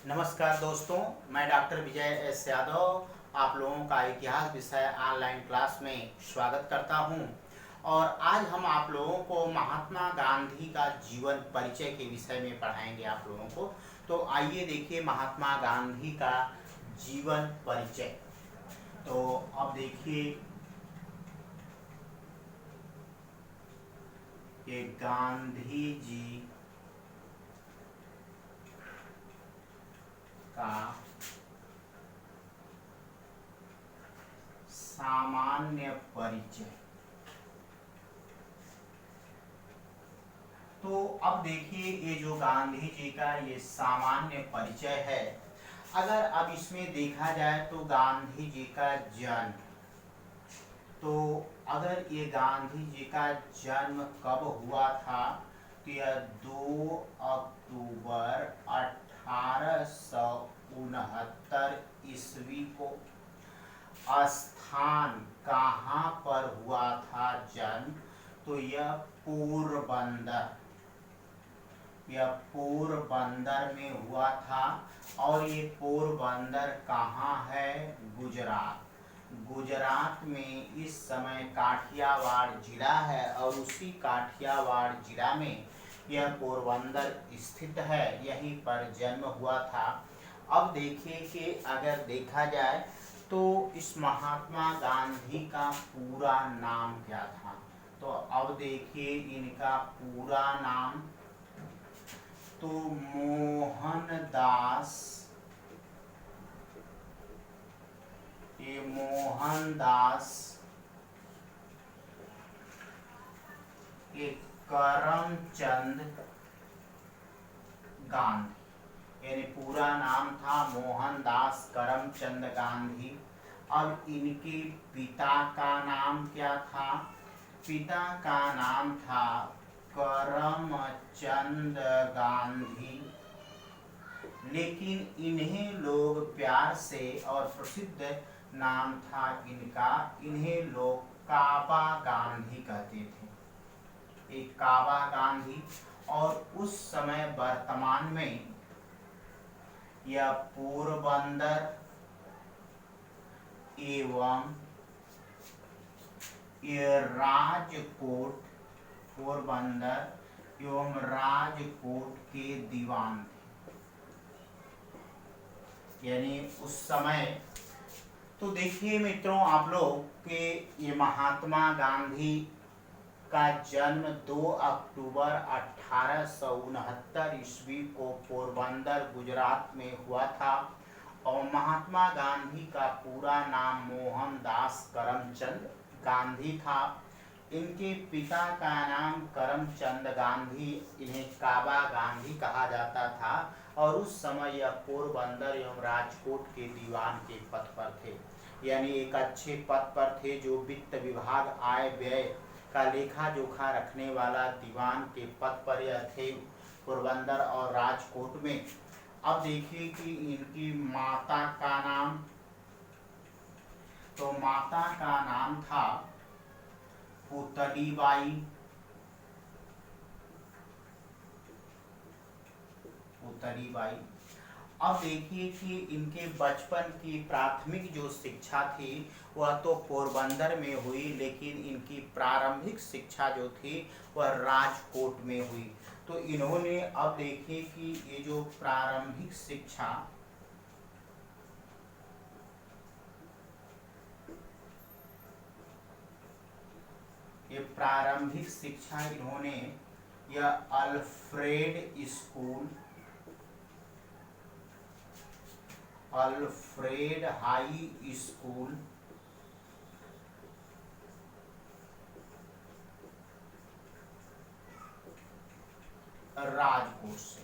नमस्कार दोस्तों, मैं डॉक्टर विजय एस यादव आप लोगों का इतिहास विषय ऑनलाइन क्लास में स्वागत करता हूं। और आज हम आप लोगों को महात्मा गांधी का जीवन परिचय के विषय में पढ़ाएंगे आप लोगों को। तो आइए देखिए महात्मा गांधी का जीवन परिचय। तो अब देखिए ये गांधी जी का सामान्य परिचय। तो अब देखिए ये जो गांधी जी का ये सामान्य परिचय है, अगर अब इसमें देखा जाए तो गांधी जी का जन्म, तो अगर ये गांधी जी का जन्म कब हुआ था तो यह 2 अक्टूबर 1869 ईस्वी को। स्थान कहाँ पर हुआ था जन्म, तो यह पोरबंदर में हुआ था। और ये पोरबंदर कहाँ है? गुजरात। गुजरात में इस समय काठियावाड़ जिला है और उसी काठियावाड़ जिला में यह पोरबंदर स्थित है, यहीं पर जन्म हुआ था। अब देखिए कि अगर देखा जाए तो इस महात्मा गांधी का पूरा नाम क्या था। तो अब देखिए इनका पूरा नाम तो मोहनदास करमचंद गांधी, यानी पूरा नाम था मोहनदास करमचंद गांधी। अब इनके पिता का नाम क्या था? पिता का नाम था करमचंद गांधी, लेकिन इन्हें लोग प्यार से और प्रसिद्ध नाम था इनका, इन्हें लोग काबा गांधी कहते थे, एक काबा गांधी। और उस समय वर्तमान में यह पोरबंदर एवं ये राजकोट, पोरबंदर एवं राजकोट के दीवान थे, यानी उस समय। तो देखिए मित्रों आप लोग के ये महात्मा गांधी का जन्म 2 अक्टूबर 1869 ईस्वी को पोरबंदर गुजरात में हुआ था। और महात्मा गांधी का पूरा नाम मोहनदास करमचंद गांधी था। इनके पिता का नाम करमचंद गांधी, इन्हें काबा गांधी कहा जाता था। और उस समय यह पोरबंदर एवं राजकोट के दीवान के पद पर थे, यानी एक अच्छे पद पर थे, जो वित्त विभाग आय व्यय का लेखा जोखा रखने वाला दीवान के पद पर यह थे पोरबंदर और राजकोट में। अब देखिए कि इनकी माता का नाम, तो माता का नाम था पुतलीबाई। अब देखिए कि इनके बचपन की प्राथमिक जो शिक्षा थी वह तो पोरबंदर में हुई, लेकिन इनकी प्रारंभिक शिक्षा जो थी वह राजकोट में हुई। तो इन्होंने, अब देखिए कि ये जो प्रारंभिक शिक्षा, ये प्रारंभिक शिक्षा इन्होंने यह अल्फ्रेड हाई स्कूल राजकोट से,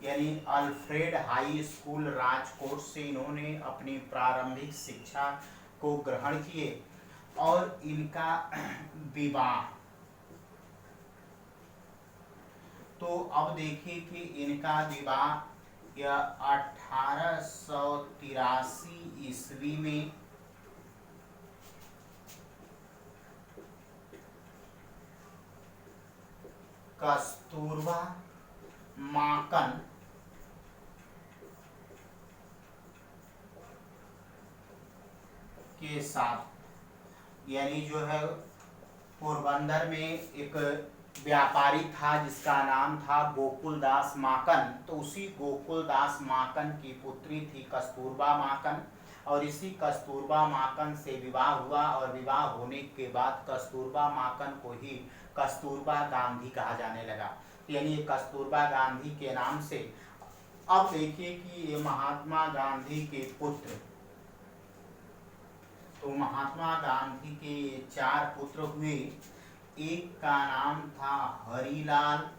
यानी अल्फ्रेड हाई स्कूल राजकोट से इन्होंने अपनी प्रारंभिक शिक्षा को ग्रहण किए। और इनका विवाह, तो अब देखिए कि इनका विवाह यह 1883 ईस्वी में कस्तूरबा माकन के साथ, यानी जो है पोरबंदर में एक व्यापारी था जिसका नाम था गोकुलदास माकन। तो उसी गोकुलदास माकन की पुत्री थी कस्तूरबा माकन, और इसी कस्तूरबा माकन से विवाह हुआ, और विवाह होने के बाद कस्तूरबा माकन को ही कस्तूरबा गांधी कहा जाने लगा, यानी ये कस्तूरबा गांधी के नाम से। अब देखिए कि ये महात्मा गांधी के पुत्र, तो महात्मा गांधी के 4 पुत्र हुए। एक का नाम था हरिलाल,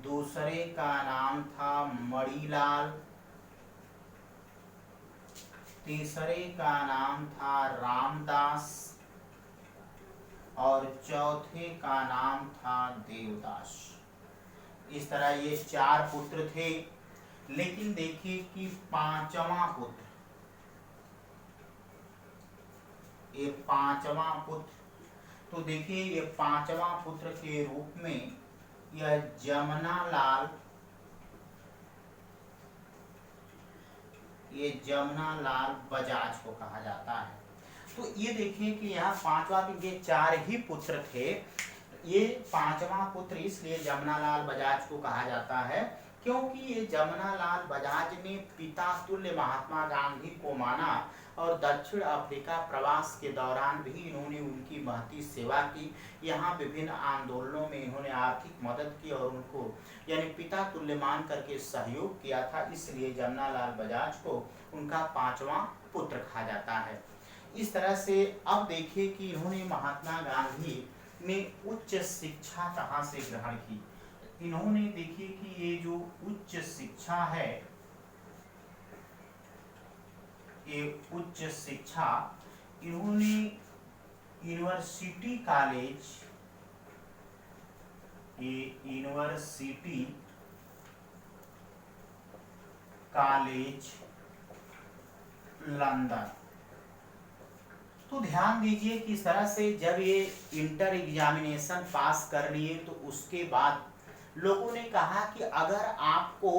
दूसरे का नाम था मणिलाल, तीसरे का नाम था रामदास, और चौथे का नाम था देवदास। इस तरह ये 4 पुत्र थे। लेकिन देखिए कि 5वां पुत्र, ये 5वां पुत्र, तो देखिए ये 5वां पुत्र के रूप में यह जमनालाल, ये जमनालाल बजाज को कहा जाता है। तो ये देखिए कि यहाँ 5वां, ये 4 ही पुत्र थे। ये 5वां पुत्र इसलिए जमनालाल बजाज को कहा जाता है क्योंकि ये जमनालाल बजाज ने पिता तुल्य महात्मा गांधी को माना, और दक्षिण अफ्रीका प्रवास के दौरान भी इन्होंने उनकी महती सेवा की। यहाँ विभिन्न आंदोलनों में इन्होंने आर्थिक मदद की और उनको यानी पिता तुल्य मान करके सहयोग किया था, इसलिए जमनालाल बजाज को उनका 5वां पुत्र कहा जाता है। इस तरह से अब देखिए कि इन्होंने महात्मा गांधी ने उच्च शिक्षा कहाँ से ग्रहण की। इन्होंने देखिए कि ये जो उच्च शिक्षा है, ये उच्च शिक्षा इन्होंने यूनिवर्सिटी कॉलेज, ये यूनिवर्सिटी कॉलेज लंदन। तो ध्यान दीजिए कि इस तरह से जब ये इंटर एग्जामिनेशन पास कर लिए तो उसके बाद लोगों ने कहा कि अगर आपको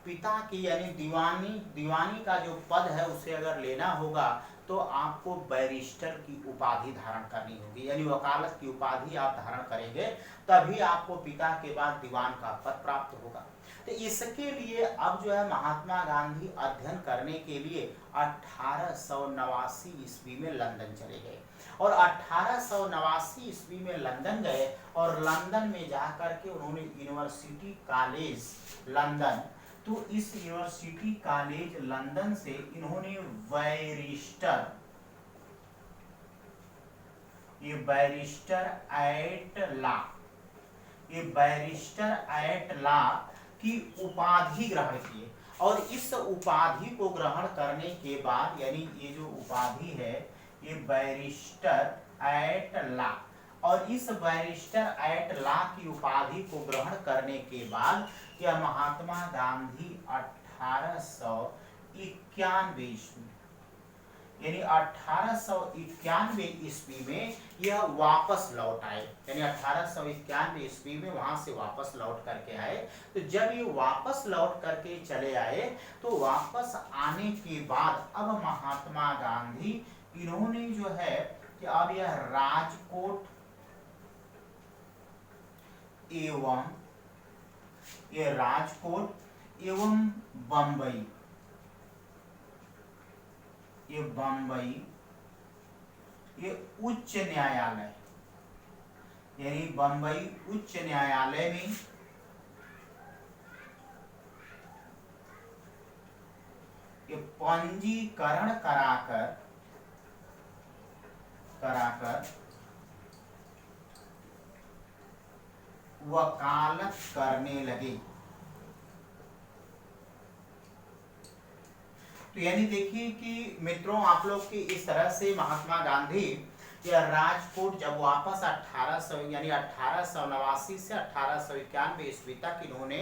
पिता की यानी दीवानी का जो पद है उसे अगर लेना होगा तो आपको बैरिस्टर की उपाधि धारण करनी होगी, यानी वकालत की उपाधि आप धारण करेंगे तभी आपको पिता के बाद दीवान का पद प्राप्त होगा। तो इसके लिए अब जो है महात्मा गांधी अध्ययन करने के लिए 1889 ईस्वी में लंदन चले गए, और 1889 ईस्वी में लंदन गए, और लंदन में जाकर के उन्होंने यूनिवर्सिटी कॉलेज लंदन, तो इस यूनिवर्सिटी कॉलेज लंदन से इन्होंने बैरिस्टर एट लॉ की उपाधि ग्रहण किए। और इस उपाधि को ग्रहण करने के बाद, यानी ये जो उपाधि है ये बैरिस्टर एट लॉ, और इस बैरिस्टर एट लॉ की उपाधि को ग्रहण करने के बाद यह महात्मा गांधी 1891 ईस्वी यानी 1891 ईस्वी में यह वापस लौट आए, यानी 1891 ईस्वी में वहां से वापस लौट करके आए। तो जब ये वापस लौट करके चले आए तो वापस आने के बाद अब महात्मा गांधी इन्होंने जो है कि अब यह राजकोट एवं बंबई, ये उच्च न्यायालय, यानी बंबई उच्च न्यायालय में ये पंजीकरण कराकर वकालत करने लगे। तो यानी देखिए कि मित्रों आप लोग की इस तरह से महात्मा गांधी या राजकोट जब वापस 1889 से 1891 ईस्वी तक इन्होंने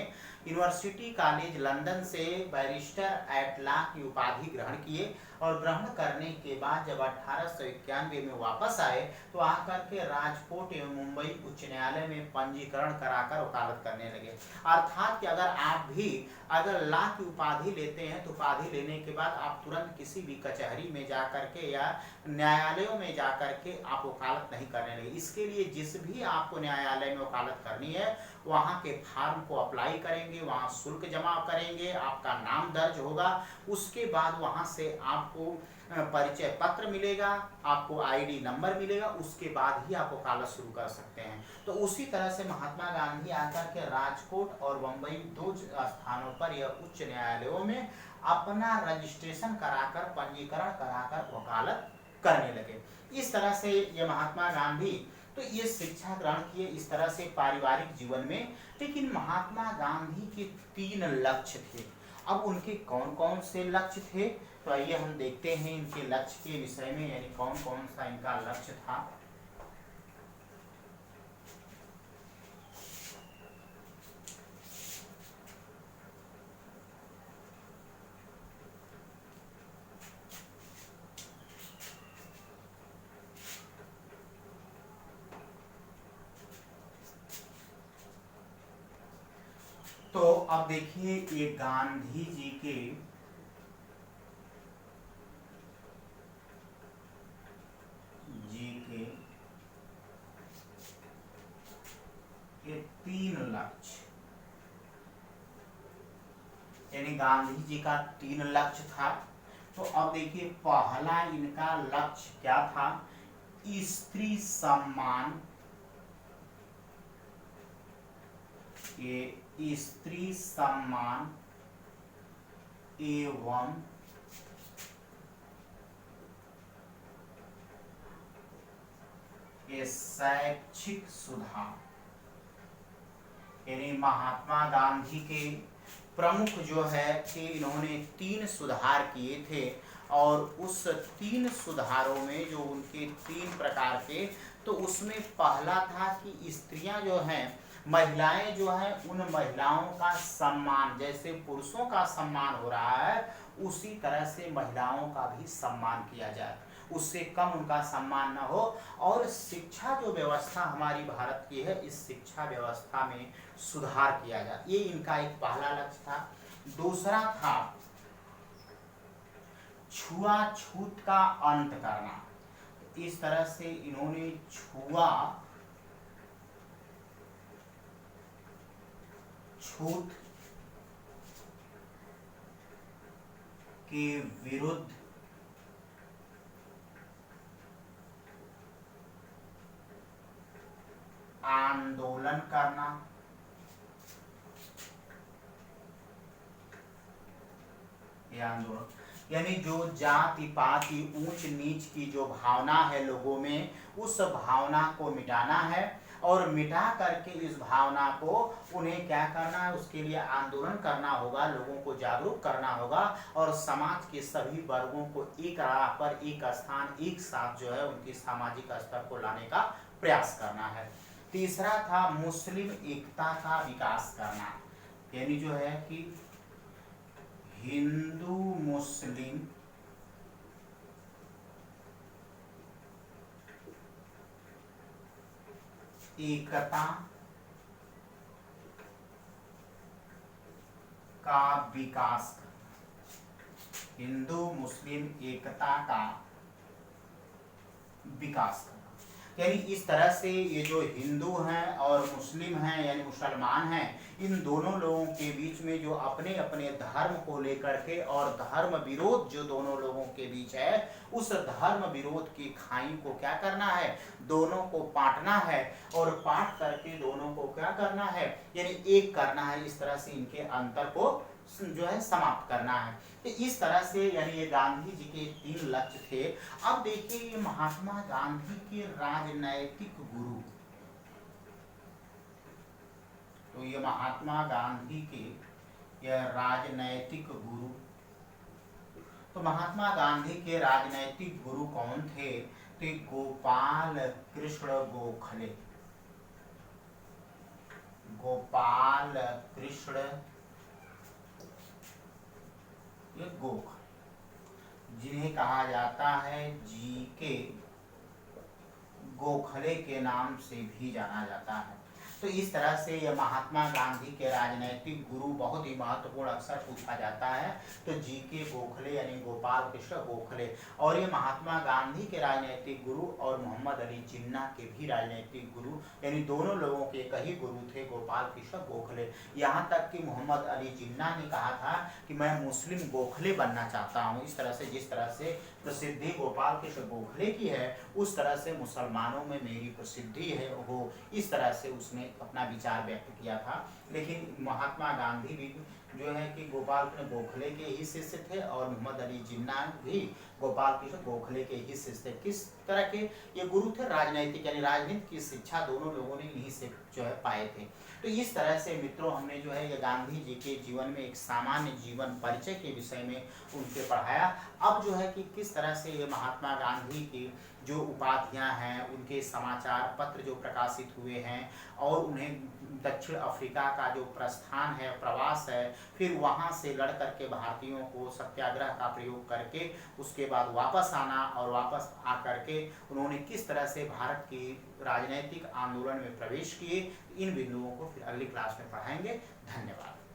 यूनिवर्सिटी कॉलेज लंदन से बैरिस्टर एट लॉ की उपाधि ग्रहण किए। और ग्रहण करने के बाद जब 1891 में वापस आए तो आकर के राजकोट एवं मुंबई उच्च न्यायालय में पंजीकरण कराकर वकालत करने लगे। अर्थात कि अगर आप भी अगर ला की उपाधि लेते हैं तो उपाधि लेने के बाद आप तुरंत किसी भी कचहरी में जा करके या न्यायालयों में जा करके आप वकालत नहीं करने लगे। इसके लिए जिस भी आपको न्यायालय में वकालत करनी है वहाँ के फार्म को अप्लाई करेंगे, वहाँ शुल्क जमा करेंगे, आपका नाम दर्ज होगा, उसके बाद वहाँ से आपको परिचय पत्र मिलेगा, आपको आईडी नंबर मिलेगा, उसके बाद ही आप वकालत शुरू कर सकते हैं। तो उसी तरह से महात्मा गांधी आकर के राजकोट और बम्बई दो स्थानों पर या उच्च न्यायालयों में अपना रजिस्ट्रेशन कराकर पंजीकरण कराकर वकालत करने लगे। इस तरह से ये महात्मा गांधी तो ये शिक्षा ग्रहण किए इस तरह से पारिवारिक जीवन में। लेकिन महात्मा गांधी के 3 लक्ष्य थे। अब उनके कौन कौन से लक्ष्य थे तो आइए हम देखते हैं इनके लक्ष्य के विषय में, यानी कौन कौन सा इनका लक्ष्य था। तो अब देखिए ये गांधी जी के ये 3 लक्ष्य, यानी गांधी जी का 3 लक्ष्य था। तो अब देखिए पहला इनका लक्ष्य क्या था, स्त्री सम्मान, ये स्त्री सम्मान एवं ये शैक्षिक सुधार, यानी महात्मा गांधी के प्रमुख जो है कि इन्होंने 3 सुधार किए थे और उस 3 सुधारों में जो उनके 3 प्रकार के, तो उसमें पहला था कि स्त्रियां जो हैं, महिलाएं जो हैं, उन महिलाओं का सम्मान, जैसे पुरुषों का सम्मान हो रहा है उसी तरह से महिलाओं का भी सम्मान किया जाए, उससे कम उनका सम्मान न हो। और शिक्षा जो व्यवस्था हमारी भारत की है इस शिक्षा व्यवस्था में सुधार किया जाए, ये इनका एक पहला लक्ष्य था। दूसरा था छुआछूत का अंत करना, इस तरह से इन्होंने छूत के विरुद्ध आंदोलन करना, ये आंदोलन यानी जो जाति पाति ऊंच नीच की जो भावना है लोगों में, उस भावना को मिटाना है और मिटा करके इस भावना को उन्हें क्या करना है, उसके लिए आंदोलन करना होगा, लोगों को जागरूक करना होगा और समाज के सभी वर्गों को एक राह पर, एक स्थान, एक साथ जो है उनकी सामाजिक स्तर को लाने का प्रयास करना है। तीसरा था मुस्लिम एकता का विकास करना, यानी जो है कि हिंदू मुस्लिम एकता का विकास करना, हिंदू मुस्लिम एकता का विकास करना, यानी इस तरह से ये जो हिंदू हैं और मुस्लिम हैं यानी मुसलमान हैं, इन दोनों लोगों के बीच में जो अपने अपने धर्म को लेकर के और धर्म विरोध जो दोनों लोगों के बीच है, उस धर्म विरोध की खाई को क्या करना है, दोनों को पाटना है और पाट करके दोनों को क्या करना है, यानी एक करना है। इस तरह से इनके अंतर को जो है समाप्त करना है। तो इस तरह से यानी ये गांधी जी के 3 लक्ष्य थे। अब देखिए ये महात्मा गांधी के राजनैतिक गुरु, तो ये महात्मा गांधी के यह राजनैतिक गुरु, तो महात्मा गांधी के राजनैतिक गुरु कौन थे, तो गोपाल कृष्ण गोखले, गोपाल कृष्ण ये गोखले, जिन्हें कहा जाता है जीके गोखले के नाम से भी जाना जाता है। तो इस तरह से यह महात्मा गांधी के राजनैतिक गुरु बहुत ही महत्वपूर्ण अक्सर पूछा जाता है, तो जीके गोखले यानी गोपाल कृष्ण गोखले, और ये महात्मा गांधी के राजनैतिक गुरु और मोहम्मद अली जिन्ना के भी राजनैतिक गुरु, यानी दोनों लोगों के एक ही गुरु थे गोपाल कृष्ण गोखले। यहाँ तक कि मोहम्मद अली जिन्ना ने कहा था कि मैं मुस्लिम गोखले बनना चाहता हूँ। इस तरह से, जिस तरह से प्रसिद्धि गोपाल कृष्ण गोखले की है, उस तरह से मुसलमानों में मेरी प्रसिद्धि है, वो इस तरह से उसने अपना विचार व्यक्त किया था। लेकिन महात्मा गांधी भी जो है कि गोपाल कृष्ण गोखले के ही शिष्य थे और मोहम्मद अली जिन्ना भी गोपाल कृष्ण गोखले के ही शिष्य थे। किस तरह के ये गुरु थे? राजनैतिक, यानी राजनीति की शिक्षा दोनों लोगों ने इन्हीं से जो है पाए थे। तो इस तरह से मित्रों हमने जो है ये गांधी जी के जीवन में एक सामान्य जीवन परिचय के विषय में उनसे पढ़ाया। अब जो है कि किस तरह से ये महात्मा गांधी की जो उपाधियां हैं, उनके समाचार पत्र जो प्रकाशित हुए हैं, और उन्हें दक्षिण अफ्रीका का जो प्रस्थान है, प्रवास है, फिर वहाँ से लड़ करके भारतीयों को सत्याग्रह का प्रयोग करके उसके बाद वापस आना, और वापस आकर के उन्होंने किस तरह से भारत की राजनैतिक आंदोलन में प्रवेश किए, इन बिंदुओं को फिर अगली क्लास में पढ़ाएंगे। धन्यवाद।